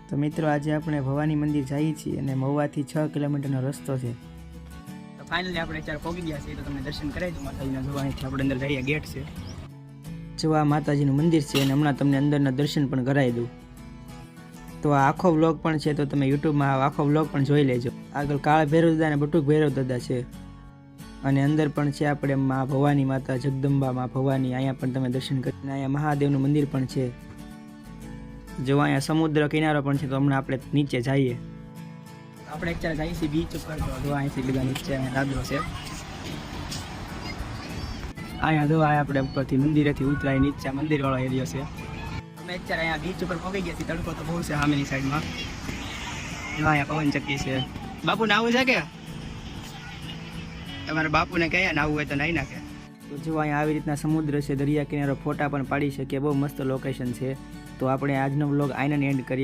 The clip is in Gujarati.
તો મિત્રો આજે આપણે ભવાની મંદિર જઈએ છીએ અને મહુવાથી 6 કિલોમીટરનો રસ્તો છે. તો ફાઇનલી આપણે અત્યારે પહોંચી ગયા છીએ. તો તમને દર્શન કરાવી દઉં માતાજીના. જો અહીંથી આપણે અંદર જઈએ, ગેટ છે. જો આ માતાજીનું મંદિર છે અને હમણાં તમને અંદરના દર્શન પણ કરાવી દઉં. તો આ આખો વ્લોગ પણ છે, તો તમે યુટ્યુબમાં આ આખો વ્લોગ પણ જોઈ લેજો. આગળ કાળ ભૈરવ દાદા અને બટુક ભૈરવ દાદા છે અને અંદર પણ છે આપણે મા ભવાની માતા, જગદંબા મા ભવાની. અહીંયા પણ તમે દર્શન કરી. અહીંયા મહાદેવનું મંદિર પણ છે. જો અહીંયા સમુદ્ર કિનારો પણ છે. તો હમણાં આપણે નીચે જઈએ. આપણે અત્યારે જઈએ છીએ બીચ ઉપર. તો જો અહીંથી લીધા નીચે દાદરો છે. અહીંયા જો આપણે ઉપરથી મંદિરેથી ઉતરાય નીચે મંદિરવાળો એરિયો છે. અમે અત્યારે અહીંયા બીચ ઉપર પહોંચી ગયા છીએ. તડકો તો બહુ છે સામેની સાઈડમાં. જો અહીંયા પવન ચક્કી છે. બાપુ નાવું છે કે તમારે બાપુને કહે નાવું હોય તો નાહી નાખે. તો જો અહીંયા આવી રીતના સમુદ્ર છે, દરિયા કિનારો, ફોટા પણ પાડી શકીએ. બહુ મસ્ત લોકેશન છે. તો આપણે આજનો વ્લોગ આઈને એન્ડ કરીએ.